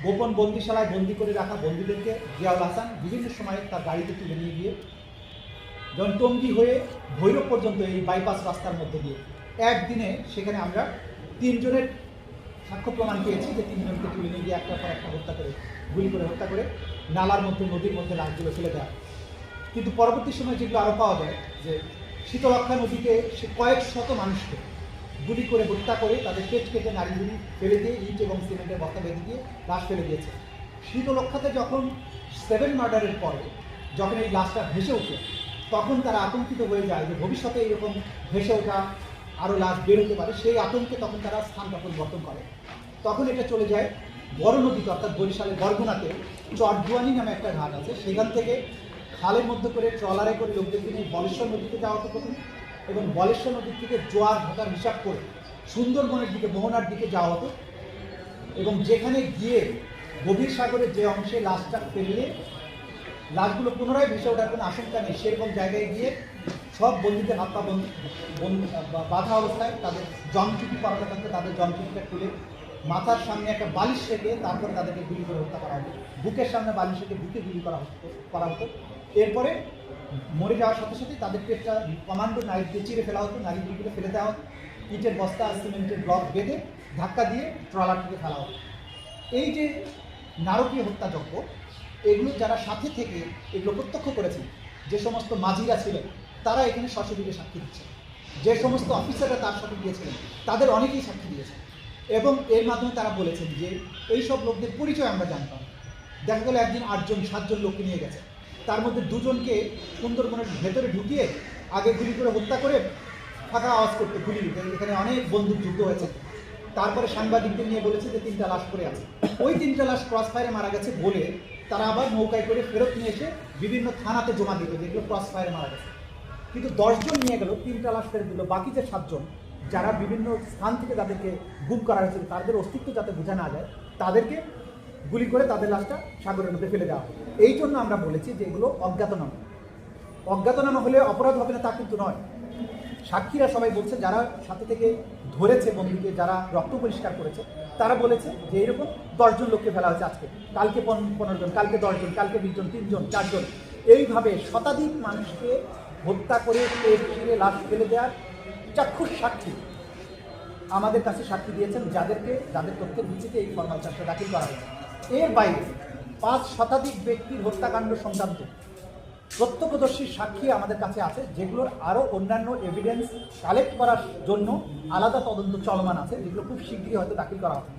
গোপন বন্দিশালায় বন্দি করে রাখা বন্দীদেরকে জিয়াউল হাসান বিভিন্ন সময়ে তার গাড়িতে তুলে নিয়ে গিয়ে যেমন টঙ্গী হয়ে ভৈরব পর্যন্ত এই বাইপাস রাস্তার মধ্যে দিয়ে একদিনে সেখানে আমরা 3 জনের সাক্ষ্য প্রমাণ পেয়েছি যে 3 জনকে তুলে নিয়ে গিয়ে একটার পর একটা হত্যা করে গুলি করে হত্যা করে নালার মধ্যে নদীর মধ্যে লাশগুলো ফেলে দেওয়া। কিন্তু পরবর্তী সময় যেগুলো আরও পাওয়া যায় যে শীতলক্ষা নদীতে সে কয়েক শত মানুষকে গুলি করে হত্যা করে তাদের পেট কেটে নাড়িগুলি ফেলে দিয়ে ইট এবং সিমেন্টের বস্তা বেঁধে দিয়ে লাশ ফেলে দিয়েছে। শীতলক্ষাতে যখন 7 মার্ডারের পরে যখন এই লাশটা ভেসে ওঠে তখন তারা আতঙ্কিত হয়ে যায় যে ভবিষ্যতে এরকম ভেসে ওঠা আরও লাশ বের হতে পারে, সেই আতঙ্কে তখন তারা স্থানটা পরিবর্তন করে। তখন এটা চলে যায় বড় নদীতে, অর্থাৎ বরিশালের বরগুনাতে চরদুয়ানি নামে একটা ঘাট আছে, সেখান থেকে খালের মধ্যে করে ট্রলারে করে লোকদেরকে নিয়ে বলেশ্বর নদীতে যাওয়া হতো প্রথম, এবং বলেশ্বর নদীর থেকে জোয়ার ভাটার হিসাব করে সুন্দরবনের দিকে মোহনার দিকে যাওয়া হতো, এবং যেখানে গিয়ে গভীর সাগরের যে অংশে লাশটা ফেললে লাশগুলো পুনরায় ভেসে ওঠার কোনো আশঙ্কা নেই সেরকম জায়গায় গিয়ে সব বন্দীদের হাত পা বাঁধা অবস্থায় তাদের জনচুপি করানো থাকতে তাদের জনচুপিটা খুলে মাথার সামনে একটা বালিশ রেখে তারপরে তাদেরকে গুলি করে হত্যা করা হতো, বুকের সামনে বালিশ রেখে বুকে গুলি করা হতো। এরপরে মরে যাওয়ার সাথে সাথে তাদের পেটটা কমান্ডো নাইফ দিয়ে চিরে ফেলা হতো, নারীগুলিগুলো ফেলে দেওয়া হতো, ইটের বস্তা সিমেন্টের ব্লক বেঁধে ধাক্কা দিয়ে ট্রলার থেকে ফেলা হতো। এই যে নারকীয় হত্যাযজ্ঞ, এগুলো যারা সাথে থেকে এগুলো প্রত্যক্ষ করেছেন, যে সমস্ত মাঝিরা ছিলেন তারা এখানে সশরীরে সাক্ষী দিচ্ছেন, যে সমস্ত অফিসাররা তার সাথে গিয়েছিলেন তাদের অনেকেই সাক্ষী দিয়েছেন, এবং এর মাধ্যমে তারা বলেছেন যে এই সব লোকদের পরিচয় আমরা জানতাম। দেখা গেল একদিন 8-7 লোককে নিয়ে গেছে, তার মধ্যে 2 জনকে সুন্দরবনের ভেতরে ঢুকিয়ে আগে গুলি করে হত্যা করে ফাঁকা আওয়াজ করতে গুলি দিতে, এখানে অনেক বন্দুক যুদ্ধ হয়েছে। তারপরে সাংবাদিকদের নিয়ে বলেছে যে 3টা লাশ পড়ে আছে, ওই 3টা লাশ ক্রস ফায়ারে মারা গেছে বলে তারা আবার নৌকায় করে ফেরত নিয়ে এসে বিভিন্ন থানাতে জমা দিত যেগুলো ক্রস ফায়ারে মারা গেছে। কিন্তু 10 জন নিয়ে গেল, 3টা লাশ ফেরত দিল, বাকি যে 7 জন যারা বিভিন্ন স্থান থেকে তাদেরকে গুম করা হয়েছিল তাদের অস্তিত্ব যাতে বোঝা না যায় তাদেরকে গুলি করে তাদের লাশটা সাগরের মধ্যে ফেলে দেওয়া। এই জন্য আমরা বলেছি যে এগুলো অজ্ঞাতনামা। অজ্ঞাতনামা হলে অপরাধ হবে না তা কিন্তু নয়। সাক্ষীরা সবাই বলছে, যারা সাথে থেকে ধরেছে বন্দীকে, যারা রক্ত পরিষ্কার করেছে, তারা বলেছে যে এরকম 10 জন লোককে ফেলা হয়েছে, আজকে কালকে 15 জন, কালকে 10 জন, কালকে 20 জন, 3 জন, 4 জন, এইভাবে শতাধিক মানুষকে হত্যা করে পেট ছিঁড়ে লাশ ফেলে দেওয়ার চাক্ষুষ সাক্ষী আমাদের কাছে সাক্ষী দিয়েছেন, যাদের তথ্যের ভিত্তিতে এই ফরমাল চার্জটা দাখিল করা হয়েছে। এর বাইরে 5 শতাধিক ব্যক্তির হত্যাকাণ্ড সংক্রান্ত প্রত্যক্ষদর্শীর সাক্ষী আমাদের কাছে আছে, যেগুলোর আরও অন্যান্য এভিডেন্স কালেক্ট করার জন্য আলাদা তদন্ত চলমান আছে, যেগুলো খুব শীঘ্রই হয়তো দাখিল করা হবে।